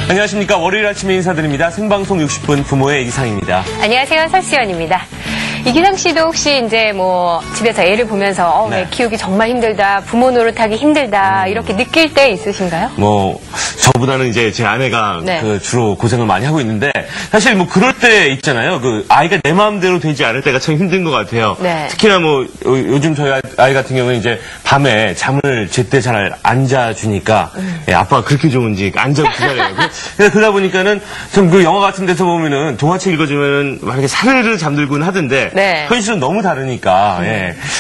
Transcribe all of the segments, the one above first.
안녕하십니까. 월요일 아침에 인사드립니다. 생방송 60분 부모의 이기상입니다. 안녕하세요. 설시연입니다. 이기상 씨도 혹시 이제 뭐 집에서 애를 보면서 애 키우기 정말 힘들다, 부모 노릇하기 힘들다 이렇게 느낄 때 있으신가요? 뭐 저보다는 이제 제 아내가 그 주로 고생을 많이 하고 있는데 사실 뭐 그럴 때 있잖아요. 그 아이가 내 마음대로 되지 않을 때가 참 힘든 것 같아요. 특히나 뭐 요즘 저희 아이 같은 경우는 이제 밤에 잠을 제때 잘 안 자주니까 아빠가 그렇게 좋은지 안 자고 기다려요. 그러다 보니까는 좀 그 영화 같은 데서 보면은 동화책 읽어주면은 만약에 사르르 잠들곤 하던데 현실은 너무 다르니까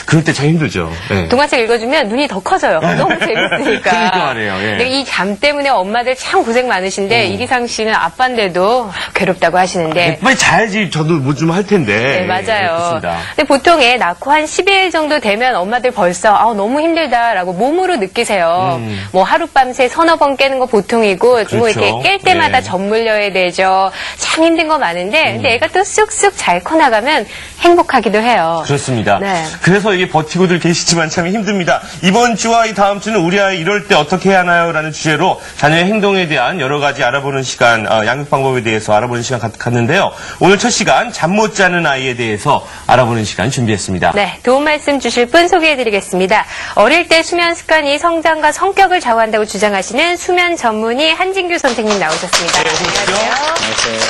그럴 때 참 힘들죠. 동화책 읽어주면 눈이 더 커져요. 너무 재밌으니까. 그러니까 말이에요. 이 잠 때문에 엄마들 참 고생 많으신데 이기상 씨는 아빠인데도 괴롭다고 하시는데 빨리 자야지 저도 뭐 좀 할 텐데. 네, 맞아요. 그렇습니다. 근데 보통 애 낳고 한 12일 정도 되면 엄마들 벌써 너무 힘들다라고 몸으로 느끼세요. 뭐 하룻밤새 서너 번 깨는 거 보통이고 그렇죠. 뭐 이렇게 깰 때마다 젖 물려야 되죠. 참 힘든 거 많은데 근데 애가 또 쑥쑥 잘 커나가면 행복하기도 해요. 그렇습니다. 그래서 이게 버티고들 계시지만 참 힘듭니다. 이번 주와 이 다음 주는 우리 아이 이럴 때 어떻게 해야 하나요? 라는 주제로 자녀의 행동에 대한 여러 가지 알아보는 시간, 양육 방법에 대해서 알아보는 시간 갖는데요. 오늘 첫 시간 잠 못 자는 아이에 대해서 알아보는 시간 준비했습니다. 네, 도움 말씀 주실 분 소개해드리겠습니다. 어릴 때 수면 습관이 성장과 성격을 좌우한다고 주장하시는 수면 전문의 한진규 선생님 나오셨습니다. 네, 안녕하세요.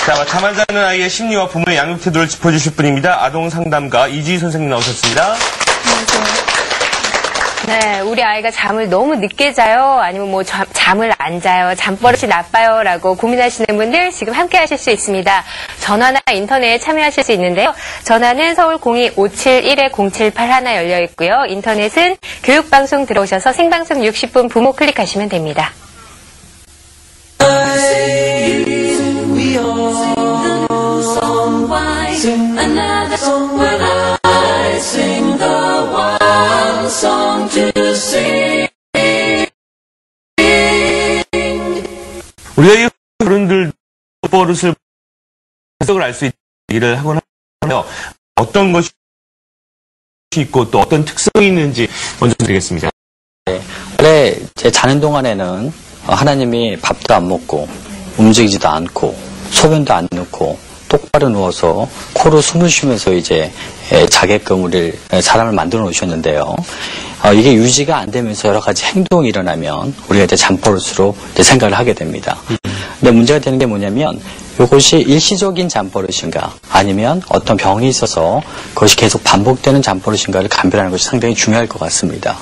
자, 잠 안 자는 아이의 심리와 부모의 양육 태도를 짚어주실 분입니다. 아동 상담가 이지희 선생님 나오셨습니다. 안녕하세요. 네, 우리 아이가 잠을 너무 늦게 자요? 아니면 뭐 잠을 안 자요? 잠버릇이 나빠요? 라고 고민하시는 분들 지금 함께 하실 수 있습니다. 전화나 인터넷에 참여하실 수 있는데요. 전화는 서울 02-571-0781 열려 있고요. 인터넷은 교육방송 들어오셔서 생방송 60분 부모 클릭하시면 됩니다. 우리가 어른들 버릇을 해석을 알 수 있는 얘기를 하곤 하는데요. 어떤 것이 있고 또 어떤 특성이 있는지 먼저 드리겠습니다. 원래 제 자는 동안에는 하나님이 밥도 안 먹고 움직이지도 않고 소변도 안 넣고 똑바로 누워서 코로 숨을 쉬면서 이제 자게끔 우리를 사람을 만들어 놓으셨는데요. 이게 유지가 안 되면서 여러 가지 행동이 일어나면 우리가 이제 잠버릇으로 이제 생각을 하게 됩니다. 근데 문제가 되는 게 뭐냐면 이것이 일시적인 잠버릇인가 아니면 어떤 병이 있어서 그것이 계속 반복되는 잠버릇인가를 감별하는 것이 상당히 중요할 것 같습니다.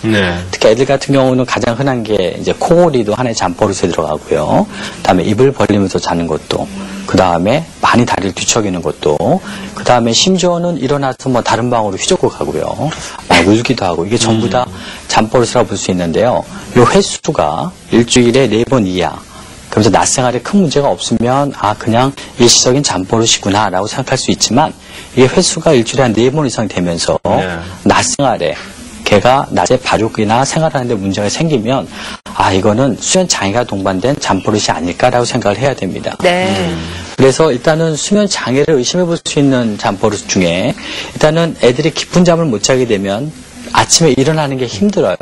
특히 애들 같은 경우는 가장 흔한 게 이제 코골이도 하나의 잠버릇에 들어가고요. 그다음에 입을 벌리면서 자는 것도, 그다음에 많이 다리를 뒤척이는 것도, 그다음에 심지어는 일어나서 뭐 다른 방으로 휘젓고 가고요. 막 울기도 하고, 이게 전부 다 잠버릇이라고 볼 수 있는데요. 이 횟수가 일주일에 4번 이하. 그러면서 낮 생활에 큰 문제가 없으면 그냥 일시적인 잠버릇이구나 라고 생각할 수 있지만 이게 횟수가 일주일에 한 4번 이상 되면서 낮 생활에 걔가 낮에 발육이나 생활하는데 문제가 생기면 이거는 수면 장애가 동반된 잠버릇이 아닐까라고 생각을 해야 됩니다. 그래서 일단은 수면 장애를 의심해 볼 수 있는 잠버릇 중에 일단은 애들이 깊은 잠을 못 자게 되면 아침에 일어나는 게 힘들어요.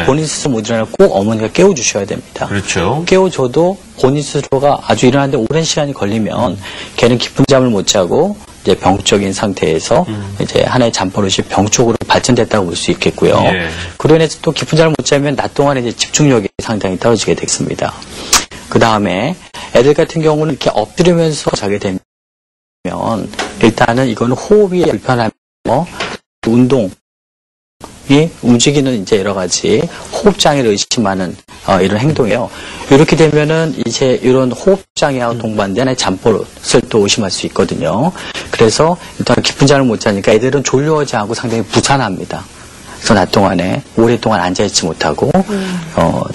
본인 스스로 못 일어나면 꼭 어머니가 깨워주셔야 됩니다. 그렇죠. 깨워줘도 본인 스스로가 아주 일어나는데 오랜 시간이 걸리면 걔는 깊은 잠을 못 자고 이제 병적인 상태에서 이제 하나의 잠버릇이 병 쪽으로 발전됐다고 볼 수 있겠고요. 그로 인해서 또 깊은 잠을 못 자면 낮 동안에 이제 집중력이 상당히 떨어지게 되겠습니다. 그 다음에 애들 같은 경우는 이렇게 엎드리면서 자게 되면 일단은 이거는 호흡이 불편하며 운동 움직이는 이제 여러 가지 호흡장애를 의심하는 이런 행동이에요. 이렇게 되면은 이제 이런 호흡장애와 동반된 잠버릇을 또 의심할 수 있거든요. 그래서 일단 깊은 잠을 못 자니까 애들은 졸려하지 않고 상당히 부산합니다. 그래서 낮 동안에 오랫동안 앉아있지 못하고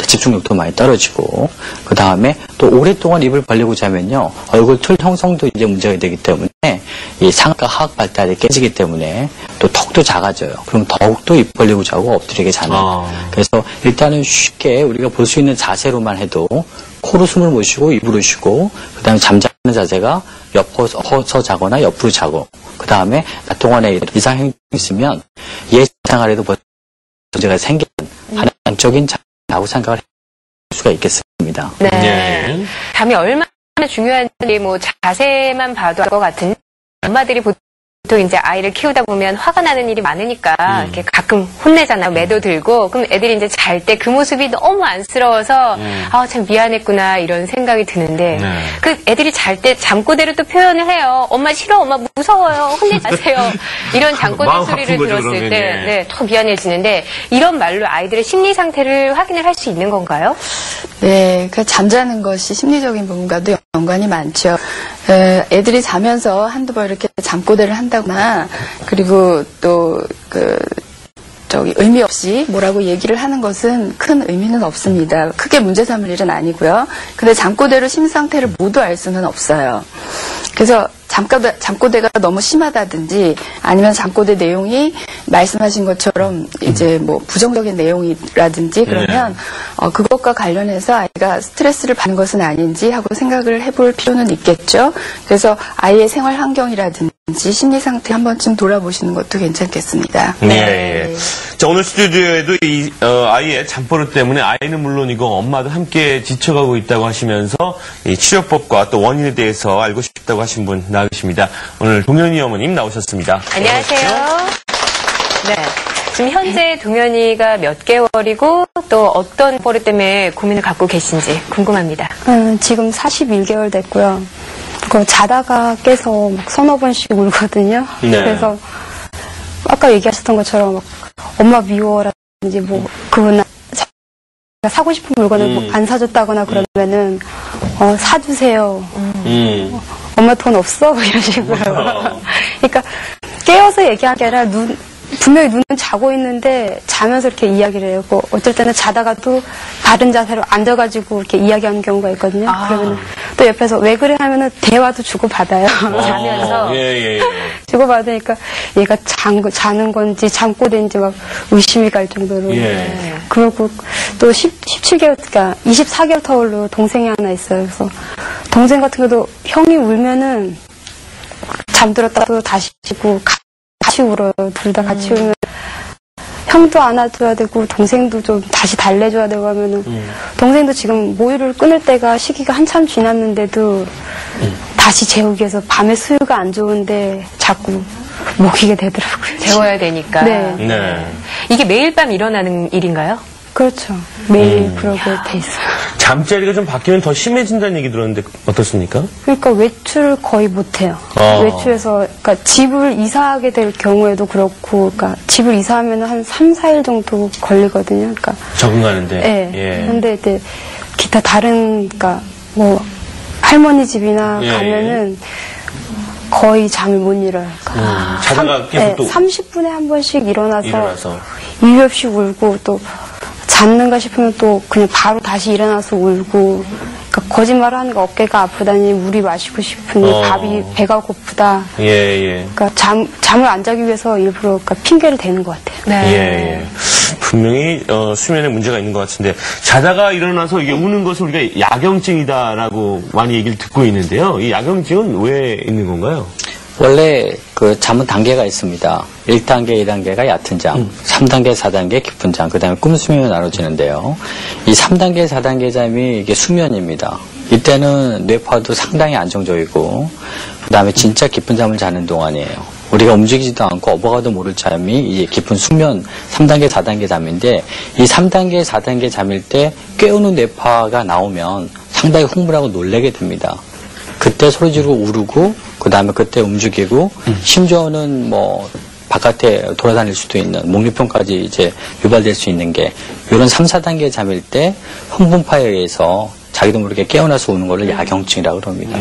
집중력도 많이 떨어지고 그 다음에 또 오랫동안 입을 벌리고 자면요 얼굴 틀 형성도 이제 문제가 되기 때문에 이 상악과 하악 발달이 깨지기 때문에 또 턱도 작아져요. 그럼 더욱더 입 벌리고 자고 엎드리게 자는. 그래서 일단은 쉽게 우리가 볼 수 있는 자세로만 해도 코로 숨을 못 쉬고 입으로 쉬고 그 다음에 잠자는 자세가 옆어서 자거나 옆으로 자고 그 다음에 낮 동안에 이상 행동이 있으면 예생활에도 문제가 생기는 한정적인 자라고 생각을 할 수가 있겠습니다. 있습니다. 네. 네. 잠이 얼마나 중요한지 뭐 자세만 봐도 알 것 같은데 엄마들이 보통 이제 아이를 키우다 보면 화가 나는 일이 많으니까 이렇게 가끔 혼내잖아요. 매도 들고. 그럼 애들이 이제 잘 때 그 모습이 너무 안쓰러워서 아, 참 미안했구나 이런 생각이 드는데 그 애들이 잘 때 잠꼬대로 또 표현을 해요. 엄마 싫어, 엄마 무서워요, 혼내지 마세요. 이런 잠꼬대 소리를 거죠, 들었을 그러면, 때 네, 더 미안해지는데 이런 말로 아이들의 심리 상태를 확인을 할 수 있는 건가요? 네, 그 잠자는 것이 심리적인 부분과도 연관이 많죠. 애들이 자면서 한두 번 이렇게 잠꼬대를 한다거나, 그리고 또, 의미 없이 뭐라고 얘기를 하는 것은 큰 의미는 없습니다. 크게 문제 삼을 일은 아니고요. 근데 잠꼬대로 심 상태를 모두 알 수는 없어요. 그래서 잠꼬대가 너무 심하다든지 아니면 잠꼬대 내용이 말씀하신 것처럼 이제 뭐 부정적인 내용이라든지 그러면 그것과 관련해서 아이가 스트레스를 받는 것은 아닌지 하고 생각을 해볼 필요는 있겠죠. 그래서 아이의 생활 환경이라든지 심리 상태 한 번쯤 돌아보시는 것도 괜찮겠습니다. 네. 자, 오늘 스튜디오에도 이 아이의 잠버릇 때문에 아이는 물론이고 엄마도 함께 지쳐가고 있다고 하시면서 이 치료법과 또 원인에 대해서 알고 싶다고 하신 분 나와 계십니다. 오늘 동현이 어머님 나오셨습니다. 안녕하세요. 네. 지금 현재 동현이가 몇 개월이고 또 어떤 버릇 때문에 고민을 갖고 계신지 궁금합니다. 지금 41개월 됐고요. 자다가 깨서 막 서너 번씩 울거든요. 네. 그래서 아까 얘기하셨던 것처럼 막 엄마 미워라든지 뭐 그분 사고 싶은 물건을 뭐 안 사줬다거나 그러면은 사주세요. 엄마 돈 없어? 뭐 이런 식으로. 그러니까 깨어서 얘기하는 게 아니라 분명히 눈은 자고 있는데 자면서 이렇게 이야기를 해요. 뭐 어쩔 때는 자다가도 바른 자세로 앉아가지고 이렇게 이야기하는 경우가 있거든요. 그러면 또 옆에서 왜 그래 하면은 대화도 주고받아요. 자면서. 예. 주고받으니까 얘가 자는 건지 잠꼬대인지 막 의심이 갈 정도로. 예. 그리고 또 17개월, 그러니까 24개월 터울로 동생이 하나 있어요. 그래서 동생 같은 경우도 형이 울면은 잠들었다도 다시 쉬고 같이 울어요. 둘 다 같이 울면 형도 안아줘야 되고 동생도 좀 다시 달래줘야 되고 하면은 동생도 지금 모유를 끊을 때가 시기가 한참 지났는데도 다시 재우기 위해서 밤에 수유가 안 좋은데 자꾸 먹이게 되더라고요. 재워야 되니까. 네. 이게 매일 밤 일어나는 일인가요? 그렇죠. 매일 그러게 돼 있어요. 잠자리가 좀 바뀌면 더 심해진다는 얘기 들었는데 어떻습니까? 그러니까 외출을 거의 못해요. 외출해서, 그러니까 집을 이사하게 될 경우에도 그렇고, 그러니까 집을 이사하면 한 3, 4일 정도 걸리거든요. 그러니까. 적응하는데. 네. 예. 근데 이제 기타 다른, 그러니까 뭐 할머니 집이나 가면은 거의 잠을 못 잃어요. 그러니까 자다가 계속 또 30분에 한 번씩 일어나서 이유 없이 울고 또 잤는가 싶으면 또 그냥 바로 다시 일어나서 울고, 그러니까 거짓말을 하는 거 어깨가 아프다니 물이 마시고 싶으니 밥이 배가 고프다. 예. 그러니까 잠을 안 자기 위해서 일부러 그러니까 핑계를 대는 것 같아요. 네. 예. 분명히 수면에 문제가 있는 것 같은데 자다가 일어나서 이게 우는 것을 우리가 야경증이다라고 많이 얘기를 듣고 있는데요. 이 야경증은 왜 있는 건가요? 원래 그 잠은 단계가 있습니다. 1단계, 2단계가 얕은 잠, 3단계, 4단계 깊은 잠, 그 다음에 꿈수면이 나눠지는데요. 이 3단계, 4단계 잠이 이게 수면입니다. 이때는 뇌파도 상당히 안정적이고, 그 다음에 진짜 깊은 잠을 자는 동안이에요. 우리가 움직이지도 않고 어버가도 모를 잠이 이제 깊은 수면 3단계, 4단계 잠인데, 이 3단계, 4단계 잠일 때 깨우는 뇌파가 나오면 상당히 흥분하고 놀라게 됩니다. 그때 소리 지르고 울고, 그 다음에 그때 움직이고, 심지어는 뭐, 바깥에 돌아다닐 수도 있는, 목류병까지 이제 유발될 수 있는 게, 이런 3, 4단계 잠일 때 흥분파에 의해서 자기도 모르게 깨어나서 우는 거를 야경증이라고 그럽니다.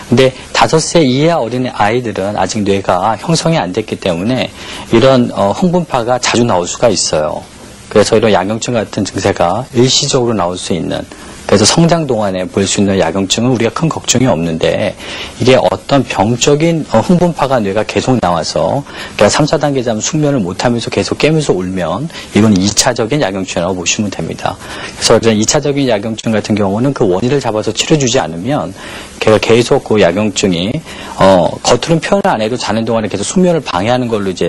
근데 5세 이하 어린이 아이들은 아직 뇌가 형성이 안 됐기 때문에 이런 흥분파가 자주 나올 수가 있어요. 그래서 이런 야경증 같은 증세가 일시적으로 나올 수 있는, 그래서 성장 동안에 볼 수 있는 야경증은 우리가 큰 걱정이 없는데, 이게 어떤 병적인 흥분파가 뇌가 계속 나와서 그러니까 3, 4단계 잠 숙면을 못하면서 계속 깨면서 울면 이건 2차적인 야경증이라고 보시면 됩니다. 그래서 이런 2차적인 야경증 같은 경우는 그 원인을 잡아서 치료주지 않으면 걔가 계속 그 야경증이 겉으로는 표현을 안 해도 자는 동안에 계속 숙면을 방해하는 걸로 이제